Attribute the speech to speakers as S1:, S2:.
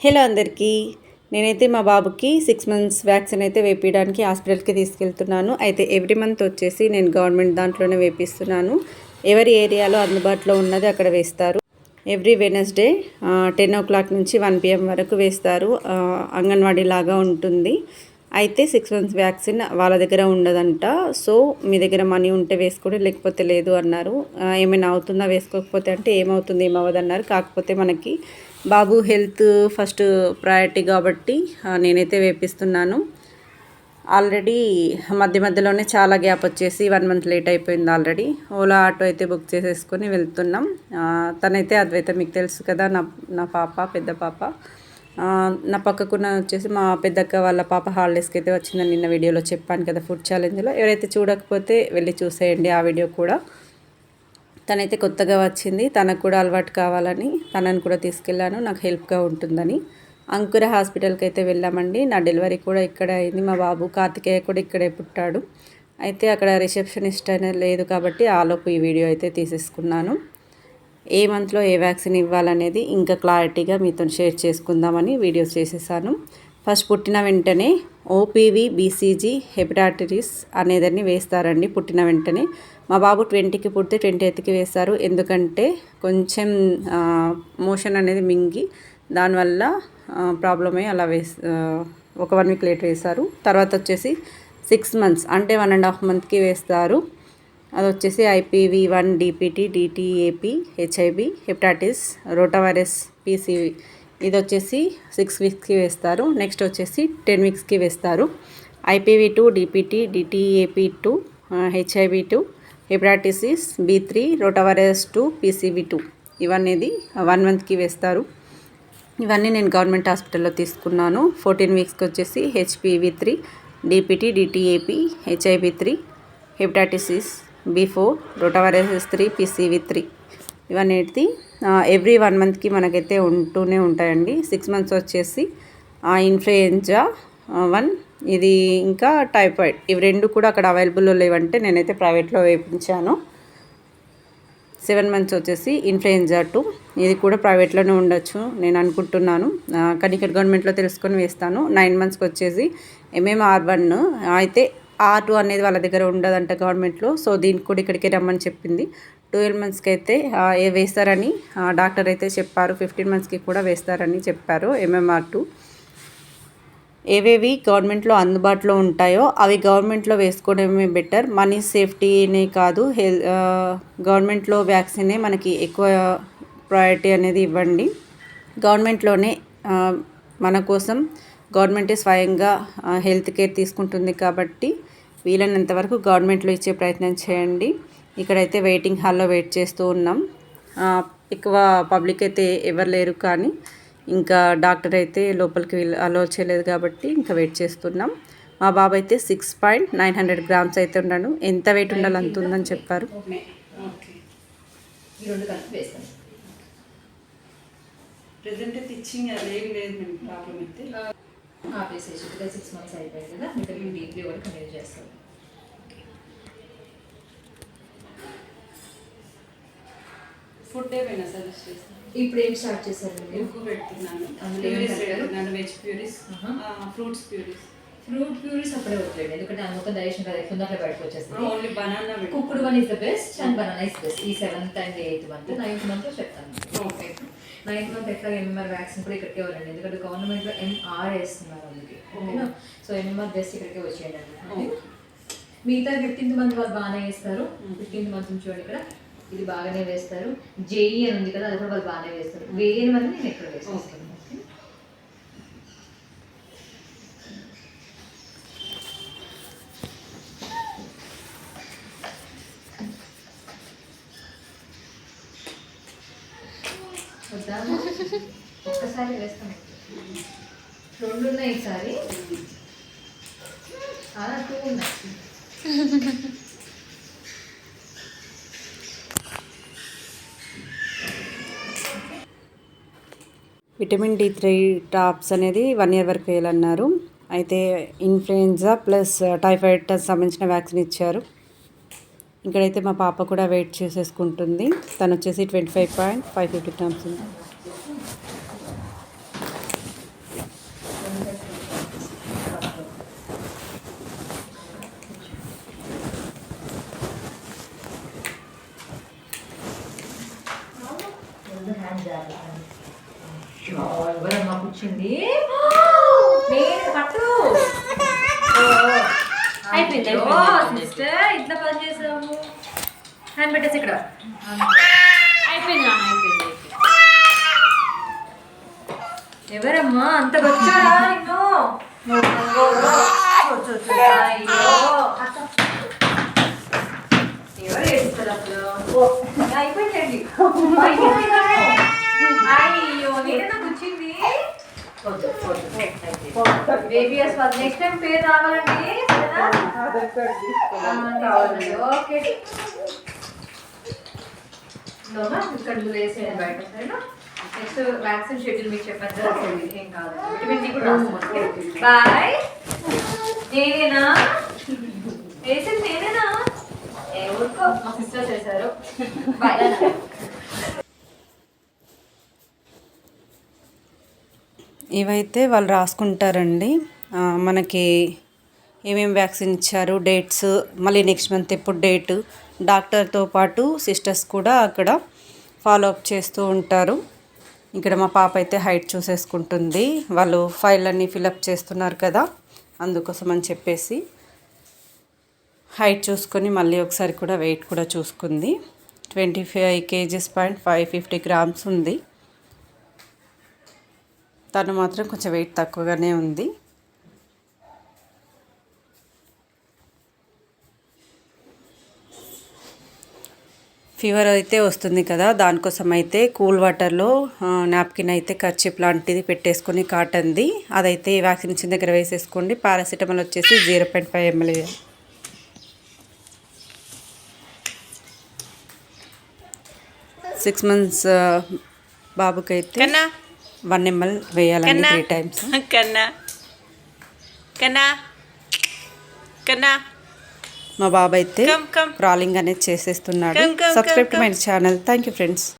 S1: Hello అందరికీ, నేనైతే మా బాబుకి 6 months వ్యాక్సిన్ అయితే వేపించడానికి హాస్పిటల్కి తీసుకెళ్తున్నాను. అయితే ఎవ్రీ మంత్ వచ్చేసి నేను గవర్నమెంట్ దాంట్లోనే వేపిస్తున్నాను. ఎవరి ఏరియాలో అందుబాటులో ఉన్నది అక్కడ వేస్తారు. ఎవ్రీ వెనస్డే 10 o'clock నుంచి 1 PM వరకు వేస్తారు. అంగన్వాడీ లాగా ఉంటుంది. అయితే 6 months వ్యాక్సిన్ వాళ్ళ దగ్గర ఉండదంట. సో మీ దగ్గర మనీ ఉంటే వేసుకోండి, లేకపోతే లేదు అన్నారు. ఏమైనా అవుతుందా వేసుకోకపోతే అంటే ఏమవుతుంది ఏమవ్వదన్నారు. కాకపోతే మనకి బాబు హెల్త్ ఫస్ట్ ప్రయారిటీ కాబట్టి నేనైతే వేపిస్తున్నాను. ఆల్రెడీ మధ్యలోనే చాలా గ్యాప్ వచ్చేసి 1 month లేట్ అయిపోయింది. ఆల్రెడీ ఓలా ఆటో అయితే బుక్ చేసేసుకొని వెళ్తున్నాం. తనైతే అద్వైత మీకు తెలుసు కదా, నా పాప, పెద్ద పాప. నా పక్కకున్న వచ్చేసి మా పెద్దక్క వాళ్ళ పాప హాలిడేస్కి అయితే వచ్చిందని నిన్న వీడియోలో చెప్పాను కదా, ఫుడ్ ఛాలెంజ్లో. ఎవరైతే చూడకపోతే వెళ్ళి చూసేయండి ఆ వీడియో కూడా. తనైతే కొత్తగా వచ్చింది, తనకు కూడా అలవాటు కావాలని తనని కూడా తీసుకెళ్ళాను, నాకు హెల్ప్గా ఉంటుందని. అంకుర హాస్పిటల్కి అయితే వెళ్ళామండి. నా డెలివరీ కూడా ఇక్కడ అయింది. మా బాబు కార్తికేయ కూడా ఇక్కడే పుట్టాడు. అయితే అక్కడ రిసెప్షనిస్ట్ అనేది లేదు కాబట్టి ఆలోపు ఈ వీడియో అయితే తీసేసుకున్నాను. ఏ మంత్లో ఏ వ్యాక్సిన్ ఇవ్వాలనేది ఇంకా క్లారిటీగా మీతో షేర్ చేసుకుందామని వీడియోస్ చేసేసాను. ఫస్ట్ పుట్టిన వెంటనే ఓపీవీ, బీసీజీ, హెపటైటిస్ అనేదాన్ని వేస్తారండి పుట్టిన వెంటనే. మా బాబు 20కి పుడితే 28కి వేస్తారు. ఎందుకంటే కొంచెం మోషన్ అనేది మింగి దానివల్ల ప్రాబ్లమ్ అయ్యి అలా ఒక 1 week లేట్ వేశారు. తర్వాత వచ్చేసి 6 months అంటే 1.5 monthకి వేస్తారు. అది వచ్చేసి IPV1, DPT, DTAP, HIV, hepatitis, rotavirus, PCV. ఇది వచ్చేసి 6 weeksకి వేస్తారు. నెక్స్ట్ వచ్చేసి 10 weeksకి వేస్తారు. IPV2, DPT, DTAP2, HIV2, hepatitis B3, rotavirus 2, PCV2 ఇవన్నీ 1 monthకి వేస్తారు. ఇవన్నీ నేను గవర్నమెంట్ హాస్పిటల్లో తీసుకున్నాను. 14 weeksకి వచ్చేసి HPV3, DPT, DTAP, HIV3, hepatitis B4, rotavirus 3, PCV3 ఇవన్నీ ఎవ్రీ 1 monthకి మనకైతే ఉంటూనే ఉంటాయండి. 6 months వచ్చేసి ఇన్ఫ్లుయెంజా 1, ఇది ఇంకా టైఫాయిడ్, ఇవి 2 కూడా అక్కడ అవైలబుల్లో లేవంటే నేనైతే ప్రైవేట్లో వేయించాను. 7 months వచ్చేసి ఇన్ఫ్లుయెంజా 2, ఇది కూడా ప్రైవేట్లోనే ఉండొచ్చు నేను అనుకుంటున్నాను. కానీ ఇక్కడ గవర్నమెంట్లో తెలుసుకొని వేస్తాను. 9 monthsకి వచ్చేసి MMR1, అయితే R2 అనేది వాళ్ళ దగ్గర ఉండదంట గవర్నమెంట్లో. సో దీనికి కూడా ఇక్కడికి రమ్మని చెప్పింది. 12 monthsకి అయితే వేస్తారని డాక్టర్ అయితే చెప్పారు. 15 monthsకి కూడా వేస్తారని చెప్పారు MMR2. ఏవేవి గవర్నమెంట్లో అందుబాటులో ఉంటాయో అవి గవర్నమెంట్లో వేసుకోవడమే బెటర్. మనీ సేఫ్టీనే కాదు, గవర్నమెంట్లో వ్యాక్సినే మనకి ఎక్కువ ప్రయారిటీ అనేది ఇవ్వండి. గవర్నమెంట్లోనే మన కోసం గవర్నమెంటే స్వయంగా హెల్త్ కేర్ తీసుకుంటుంది కాబట్టి వీలైనంత వరకు గవర్నమెంట్లో ఇచ్చే ప్రయత్నం చేయండి. ఇక్కడైతే వెయిటింగ్ హాల్లో వెయిట్ చేస్తూ ఉన్నాం. ఎక్కువ పబ్లిక్ అయితే ఎవరు లేరు, కానీ ఇంకా డాక్టర్ అయితే లోపలికి అలో చేయలేదు కాబట్టి ఇంకా వెయిట్ చేస్తున్నాం. మా బాబు అయితే 6.900 grams అయితే ఉన్నాడు. ఎంత వెయిట్ ఉండాలి అంత ఉందని చెప్పారు. ఫుడ్ ఏమైనా సజెస్ట్ చేస్తాను.
S2: ఇప్పుడు ఏం స్టార్ట్ చేశారు?
S1: ఎక్కువ పెడుతున్నాను. Veg purees, fruits purees.
S2: Fruit purees అప్పుడే వదిలేండి, ఎందుకంటే అందులో డైజెషన్ కదా ఎక్కువ దాంట్లో బయటకు వచ్చేస్తుంది.
S1: ఓన్లీ బనానా,
S2: కుక్కుడు one is the best and banana is best. ఈ 7th and 8th month, 9th month చెప్తాను.
S1: ఓకే.
S2: 9th month ఎట్లా MMR వ్యాక్సిన్ కూడా ఇక్కడికే వెళ్ళండి, ఎందుకంటే గవర్నమెంట్లో MR వేస్తున్నారు అందుకే. ఓకేనా? సో MMR బెస్ట్ ఇక్కడికే వచ్చేయండి. మిగతా 15th month వాళ్ళు బాగానే వేస్తారు. 15th month చూడండి, ఇక్కడ ఇది బాగానే వేస్తారు. జేఈ అని ఉంది కదా, అది కూడా వాళ్ళు బాగానే వేస్తారు. వేయని మంది నేను ఎక్కడ వేస్తాను. ఒక్కసారి వేస్తాను, 2 ఉన్నాయి ఈసారి, 2 ఉన్నాయి.
S1: విటమిన్ D3 టాప్స్ అనేది 1 year వరకు వేయాలన్నారు. అయితే ఇన్ఫ్లుయెంజా ప్లస్ టైఫాయిడ్ సంబంధించిన వ్యాక్సిన్ ఇచ్చారు. ఇక్కడైతే మా పాప కూడా వెయిట్ చేసేసుకుంటుంది. తను వచ్చేసి 25.550 grams ఉంది.
S2: ఎవరమ్మా కూర్చుంది నేను పట్టు
S3: అయిపోయింది
S2: సిస్టర్ ఇట్లా పని చేసాము హ్యాండ్ పెట్టేసి ఇక్కడ
S3: అయిపోయింది నాన్న, అయిపోయింది.
S2: ఎవరమ్మా అంత వచ్చారా నిన్ను ఎవరు ఏడుస్తారు అప్పుడు అయిపోయిందండి అయ్యో నేనైనా కూర్చుంది బేబీఎస్ వాళ్ళు నెక్స్ట్ టైం పేరు రావాలండి ఓకే ఇక్కడ వేసేయండి బయట నెక్స్ట్ వ్యాక్సిన్ షెడ్యూల్ మీకు చెప్పాను కదా ఏం కాదు విటమిన్ డి కూడా రాస్తాను బాయ్ నేనేనా వేసింది నేనేనా ఎవరికో మా సిస్టర్ చేశారు బాయ్
S1: ఇవైతే వాళ్ళు రాసుకుంటారండి. మనకి ఏమేమి వ్యాక్సిన్ ఇచ్చారు, డేట్స్, మళ్ళీ నెక్స్ట్ మంత్ ఎప్పుడు డేటు, డాక్టర్తో పాటు సిస్టర్స్ కూడా అక్కడ ఫాలో అప్ చేస్తూ ఉంటారు. ఇక్కడ మా పాప అయితే హైట్ చూసేసుకుంటుంది. వాళ్ళు ఫైల్ అన్నీ ఫిలప్ చేస్తున్నారు కదా, అందుకోసం అని చెప్పేసి హైట్ చూసుకొని మళ్ళీ ఒకసారి కూడా వెయిట్ కూడా చూసుకుంది. 25 kgs 550 grams ఉంది. తను మాత్రం కొంచెం వెయిట్ తక్కువగానే ఉంది. ఫీవర్ అయితే వస్తుంది కదా, దానికోసం అయితే కూల్ వాటర్లో నాప్కిన్ అయితే కర్చీప్ లాంటిది పెట్టేసుకొని కాటన్ది అదైతే వ్యాక్సిన్ ఇచ్చిన దగ్గర వేసేసుకోండి. పారాసిటమాల్ వచ్చేసి 0.5 ml. 6 months బాబుకైతే 1 ml వేయాలండి 3 times. మా బాబు అయితే క్రాలింగ్ అనేది చేసేస్తున్నాడు. Subscribe to my channel. Thank you friends.